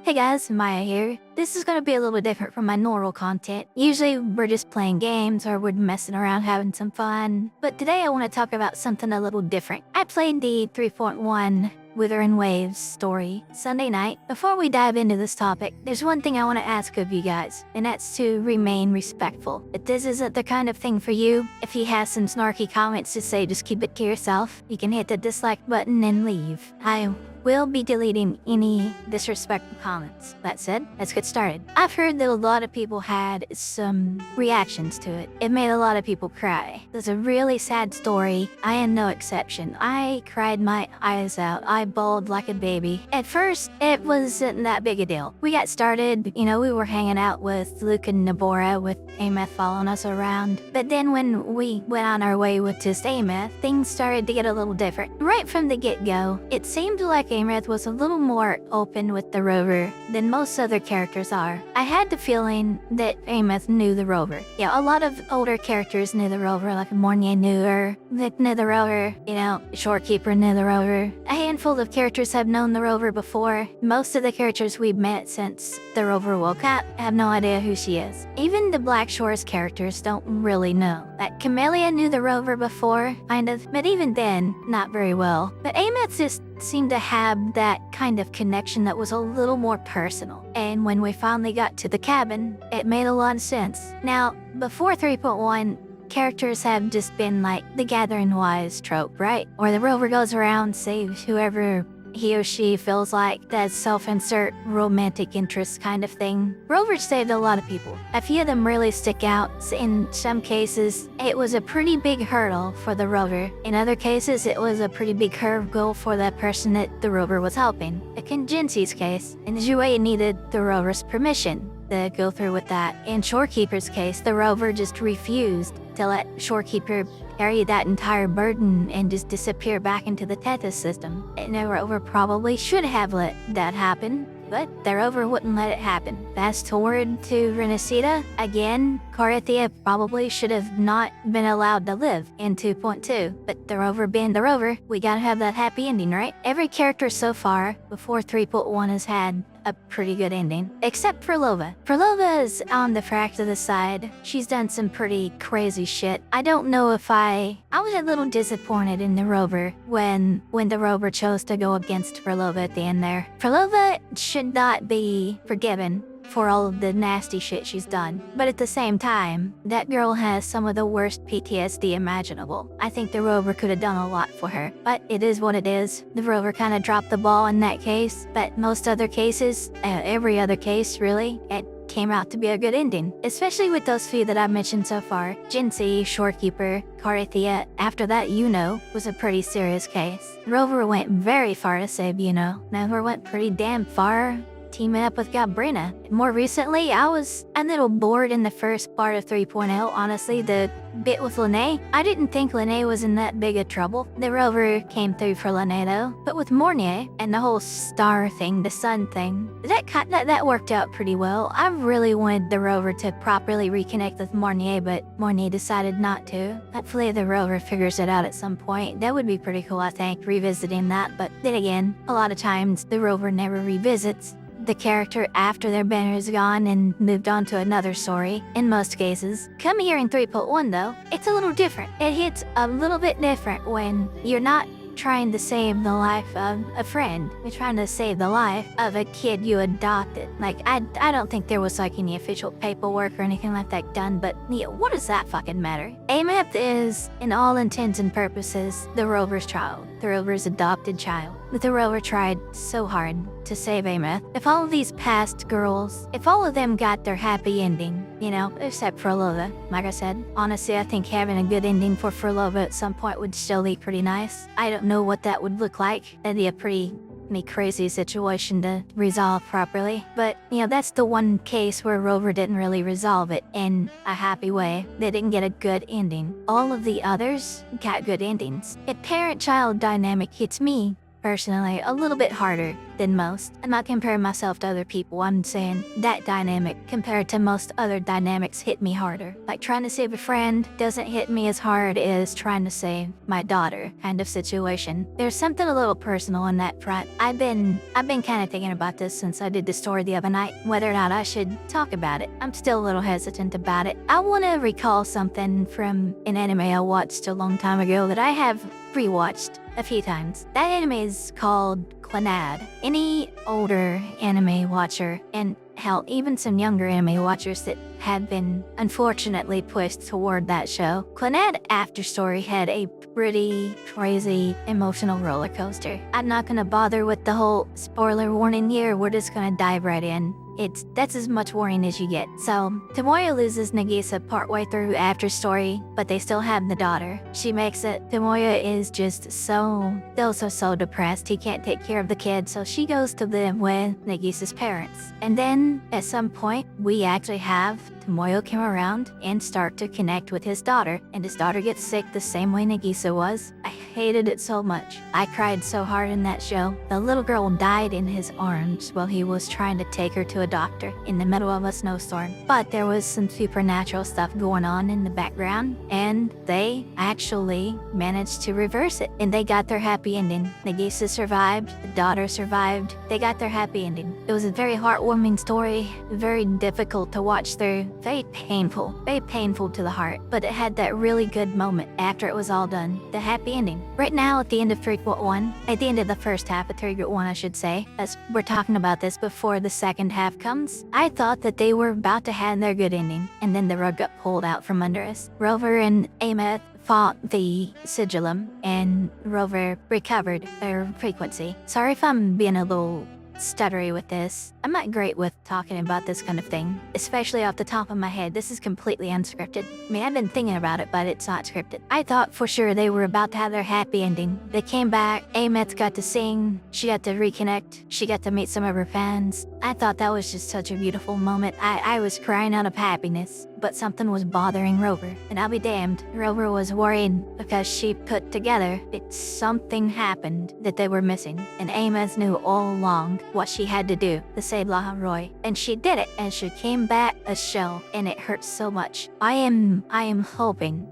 Hey guys, Maya here. This is gonna be a little bit different from my normal content. Usually we're just playing games or we're messing around having some fun. But today I want to talk about something a little different. I played the 3.1 Wuthering Waves story Sunday night. Before we dive into this topic, there's one thing I want to ask of you guys, and that's to remain respectful. If this isn't the kind of thing for you, if you have some snarky comments to say, just keep it to yourself. You can hit the dislike button and leave. I will be deleting any disrespectful comments. That said, let's get started. I've heard that a lot of people had some reactions to it. It made a lot of people cry. It's a really sad story. I am no exception. I cried my eyes out. I bawled like a baby. At first, it wasn't that big a deal. We got started, we were hanging out with Luke and Nabora with Aemeath following us around. But then when we went on our way with just Aemeath, things started to get a little different. Right from the get-go, it seemed like Aemeath was a little more open with the rover than most other characters are. I had the feeling that Aemeath knew the rover. Yeah, a lot of older characters knew the rover, like Mornier knew her, Vic knew the rover, Shorekeeper knew the rover. A handful of characters have known the rover before. Most of the characters we've met since the rover woke up have no idea who she is. Even the Black Shores characters don't really know. That Camellia knew the rover before, kind of, but even then, not very well. But Aemeath just seemed to have that kind of connection that was a little more personal. And when we finally got to the cabin, it made a lot of sense. Now, before 3.1, characters have just been like the Gathering Wise trope, right? Or the rover goes around, saves whoever he or she feels like, that self-insert romantic interest kind of thing. Rover saved a lot of people. A few of them really stick out. In some cases, it was a pretty big hurdle for the rover. In other cases, it was a pretty big curveball for that person that the rover was helping. In Jinxi's case, in Jouet needed the rover's permission to go through with that. In Shorekeeper's case, the rover just refused to let Shorekeeper carry that entire burden and just disappear back into the Tethys system. And the rover probably should have let that happen, but the rover wouldn't let it happen. Fast forward to Renacida. Again, Corythia probably should have not been allowed to live in 2.2, but the rover being the rover, we gotta have that happy ending, right? Every character so far before 3.1 has had a pretty good ending, except for Lova. Lova is on the fract of the side. She's done some pretty crazy shit. I don't know if I was a little disappointed in the rover when the rover chose to go against Frolova at the end there. Frolova should not be forgiven for all of the nasty shit she's done. But at the same time, that girl has some of the worst PTSD imaginable. I think the rover could have done a lot for her, but it is what it is. The rover kind of dropped the ball in that case, but most other cases, every other case really, it came out to be a good ending, especially with those few that I've mentioned so far. Jinxie, Shorekeeper, After that, was a pretty serious case. Rover went very far to save Never went pretty damn far teaming up with Gabrina. More recently, I was a little bored in the first part of 3.0, honestly. The bit with Lene, I didn't think Lene was in that big of trouble. The rover came through for Lene though. But with Mornier and the whole star thing, the sun thing, that worked out pretty well. I really wanted the rover to properly reconnect with Mornier, but Mornier decided not to. Hopefully the rover figures it out at some point. That would be pretty cool, I think, revisiting that. But then again, a lot of times the rover never revisits the character after their banner is gone and moved on to another story, in most cases. Come here in 3.1 though, it's a little different. It hits a little bit different when you're not trying to save the life of a friend. You're trying to save the life of a kid you adopted. Like, I don't think there was like any official paperwork or anything like that done, but what does that fucking matter? Aemeath is, in all intents and purposes, the rover's child, the rover's adopted child. But the rover tried so hard to save Aemeath. If all of these past girls, if all of them got their happy ending, except for Lova, like I said, honestly, I think having a good ending for Lova at some point would still be pretty nice. I don't know what that would look like. That'd be a pretty crazy situation to resolve properly. But, that's the one case where Rover didn't really resolve it in a happy way. They didn't get a good ending. All of the others got good endings. A parent-child dynamic hits me personally a little bit harder than most. I'm not comparing myself to other people. I'm saying that dynamic compared to most other dynamics hit me harder. Like trying to save a friend doesn't hit me as hard as trying to save my daughter kind of situation. There's something a little personal on that front. I've been kind of thinking about this since I did the story the other night, whether or not I should talk about it. I'm still a little hesitant about it. I want to recall something from an anime I watched a long time ago that I have rewatched a few times. That anime is called Clannad. Any older anime watcher, and hell, even some younger anime watchers that had been unfortunately pushed toward that show, Clannad After Story had a pretty crazy emotional roller coaster. I'm not gonna bother with the whole spoiler warning here. We're just gonna dive right in. That's as much warning as you get. So, Tomoya loses Nagisa partway through After Story, but they still have the daughter. She makes it. Tomoya is just so depressed. He can't take care of the kid, so she goes to live with Nagisa's parents. And then, at some point, we actually have Tomoya come around and start to connect with his daughter, and his daughter gets sick the same way Nagisa was. I hated it so much. I cried so hard in that show. The little girl died in his arms while he was trying to take her to a doctor in the middle of a snowstorm. But there was some supernatural stuff going on in the background, and they actually managed to reverse it, and they got their happy ending. Nagisa survived, the daughter survived, they got their happy ending. It was a very heartwarming story, very difficult to watch through, very painful to the heart, but it had that really good moment after it was all done, the happy ending. Right now, at the end of 3.1, at the end of the first half of 3.1, I should say, as we're talking about this before the second half comes, I thought that they were about to have their good ending, and then the rug got pulled out from under us. Rover and Aemeath fought the Sigillum, and Rover recovered their frequency. Sorry if I'm being a little stuttery with this. I'm not great with talking about this kind of thing, especially off the top of my head. This is completely unscripted. I mean, I've been thinking about it, but it's not scripted. I thought for sure they were about to have their happy ending. They came back, Aemeath got to sing, she got to reconnect, she got to meet some of her fans. I thought that was just such a beautiful moment. I was crying out of happiness, but something was bothering Rover. And I'll be damned, Rover was worried because she put together that something happened that they were missing. And Aemeath knew all along what she had to do to save Laharoy. And she did it, and she came back a shell, and it hurts so much. I am hoping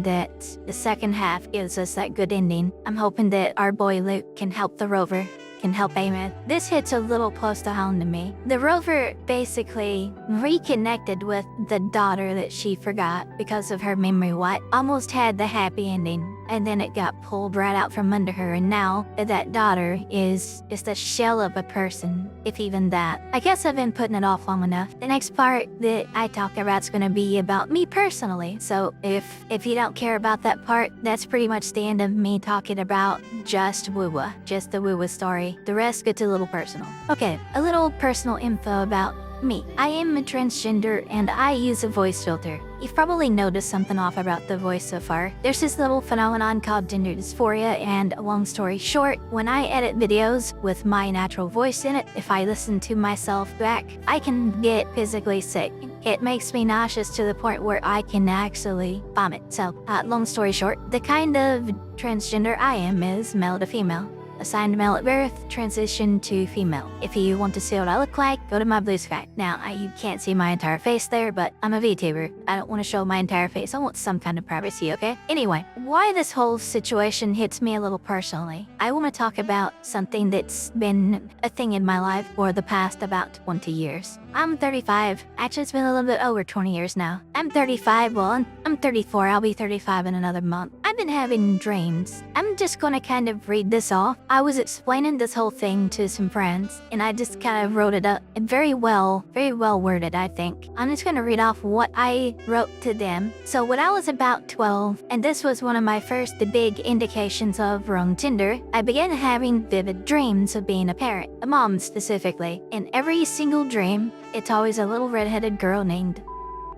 that the second half gives us that good ending. I'm hoping that our boy Luke can help the Rover, can help Aemeath. This hits a little close to home to me. The Rover basically reconnected with the daughter that she forgot because of her memory wipe. Almost had the happy ending, and then it got pulled right out from under her, and now that daughter is just a shell of a person, if even that. I guess I've been putting it off long enough. The next part that I talk about is going to be about me personally, so if you don't care about that part, that's pretty much the end of me talking about just the Wuwa story. The rest gets a little personal. Okay, a little personal info about me. I am a transgender and I use a voice filter. You've probably noticed something off about the voice so far. There's this little phenomenon called gender dysphoria, and long story short, when I edit videos with my natural voice in it, if I listen to myself back, I can get physically sick. It makes me nauseous to the point where I can actually vomit. So, long story short, the kind of transgender I am is male to female. Assigned male at birth, transition to female. If you want to see what I look like, go to my blue sky. Now, you can't see my entire face there, but I'm a VTuber. I don't want to show my entire face. I want some kind of privacy, okay? Anyway, why this whole situation hits me a little personally, I want to talk about something that's been a thing in my life for the past about 20 years. I'm 35. Actually, it's been a little bit over 20 years now. I'm 35, well, I'm 34. I'll be 35 in another month. I've been having dreams. I'm just gonna kind of read this off. I was explaining this whole thing to some friends, and I just kind of wrote it up. Very well worded, I think. I'm just gonna read off what I wrote to them. So when I was about 12, and this was one of my first big indications of wrong Tinder, I began having vivid dreams of being a parent, a mom specifically. In every single dream, it's always a little redheaded girl named.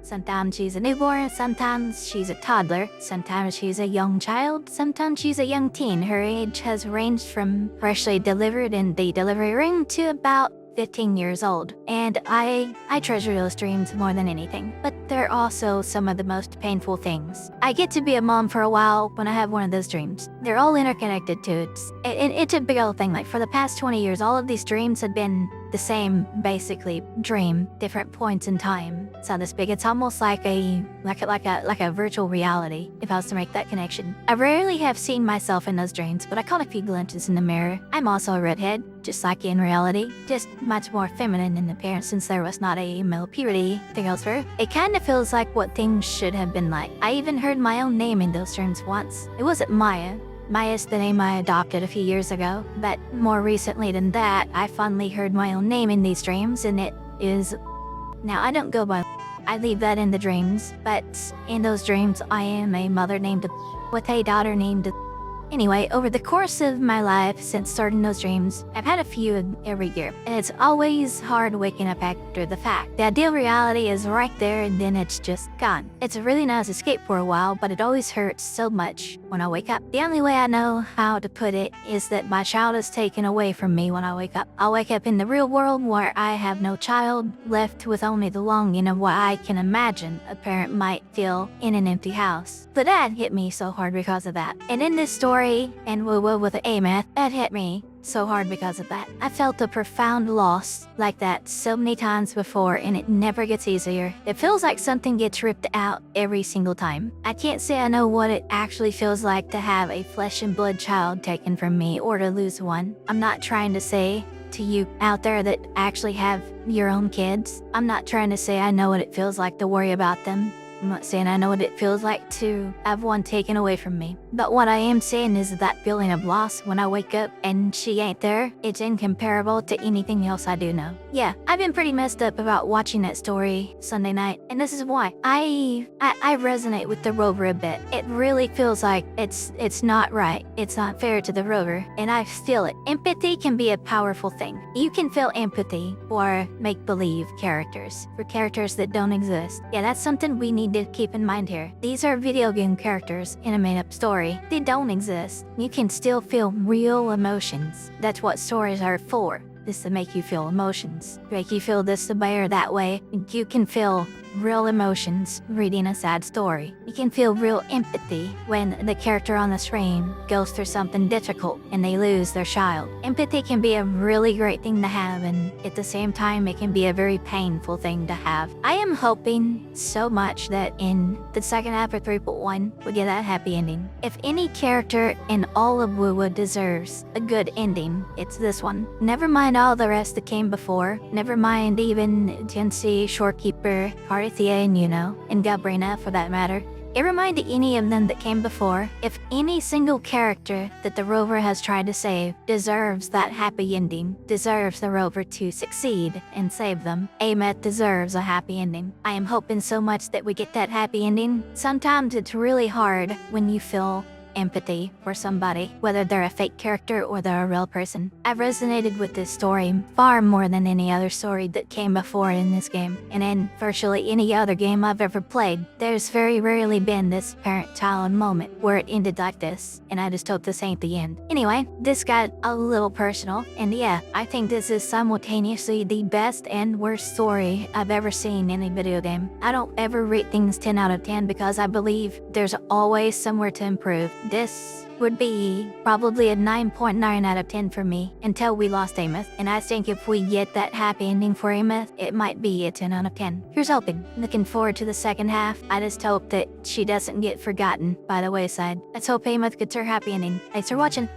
Sometimes she's a newborn, sometimes she's a toddler, sometimes she's a young child, sometimes she's a young teen. Her age has ranged from freshly delivered in the delivery room to about 15 years old, and I treasure those dreams more than anything. But they're also some of the most painful things. I get to be a mom for a while when I have one of those dreams. They're all interconnected too. It's a big old thing. Like for the past 20 years, all of these dreams had been the same, basically, dream, different points in time. It's not this big. It's almost like a virtual reality, if I was to make that connection. I rarely have seen myself in those dreams, but I caught a few glimpses in the mirror. I'm also a redhead, just like in reality, just much more feminine in appearance since there was not a male puberty to go through. It kind of feels like what things should have been like. I even heard my own name in those dreams once. It wasn't Maya. Maya's the name I adopted a few years ago, but more recently than that, I finally heard my own name in these dreams, and it is... Now, I don't go by... I leave that in the dreams, but in those dreams, I am a mother named with a daughter named... Anyway, over the course of my life since starting those dreams, I've had a few every year, and it's always hard waking up after the fact. The ideal reality is right there and then it's just gone. It's a really nice escape for a while, but it always hurts so much when I wake up. The only way I know how to put it is that my child is taken away from me when I wake up. I'll wake up in the real world where I have no child, left with only the longing of what I can imagine a parent might feel in an empty house. But that hit me so hard because of that. And in this story, and with Aemeath, that hit me so hard because of that. I felt a profound loss like that so many times before, and it never gets easier. It feels like something gets ripped out every single time. I can't say I know what it actually feels like to have a flesh and blood child taken from me or to lose one. I'm not trying to say to you out there that actually have your own kids, I'm not trying to say I know what it feels like to worry about them. I'm not saying I know what it feels like to have one taken away from me. But what I am saying is that feeling of loss when I wake up and she ain't there, it's incomparable to anything else I do know. Yeah, I've been pretty messed up about watching that story Sunday night, and this is why. I resonate with the rover a bit. It really feels like it's not right. It's not fair to the rover, and I feel it. Empathy can be a powerful thing. You can feel empathy for make-believe characters, for characters that don't exist. Yeah, that's something we need to keep in mind here. These are video game characters in a made-up story. They don't exist. You can still feel real emotions. That's what stories are for. Is to make you feel emotions. To make you feel this way or that way. You can feel real emotions reading a sad story. You can feel real empathy when the character on the screen goes through something difficult and they lose their child. Empathy can be a really great thing to have, and at the same time it can be a very painful thing to have. I am hoping so much that in the second half of 3.1 we get that happy ending. If any character in all of WoW deserves a good ending, it's this one. Never mind all the rest that came before. Never mind even Tensi, Shorekeeper, Carithia, and and Gabrina for that matter. Never mind any of them that came before. If any single character that the rover has tried to save deserves that happy ending, deserves the rover to succeed and save them, Aemeath deserves a happy ending. I am hoping so much that we get that happy ending. Sometimes it's really hard when you feel empathy for somebody, whether they're a fake character or they're a real person. I've resonated with this story far more than any other story that came before it in this game, and in virtually any other game I've ever played. There's very rarely been this parent-child moment where it ended like this, and I just hope this ain't the end. Anyway, this got a little personal, and yeah, I think this is simultaneously the best and worst story I've ever seen in a video game. I don't ever rate things 10 out of 10 because I believe there's always somewhere to improve. This would be probably a 9.9 out of 10 for me until we lost Aemeath. And I think if we get that happy ending for Aemeath, it might be a 10 out of 10. Here's hoping. Looking forward to the second half. I just hope that she doesn't get forgotten by the wayside. Let's hope Aemeath gets her happy ending. Thanks for watching.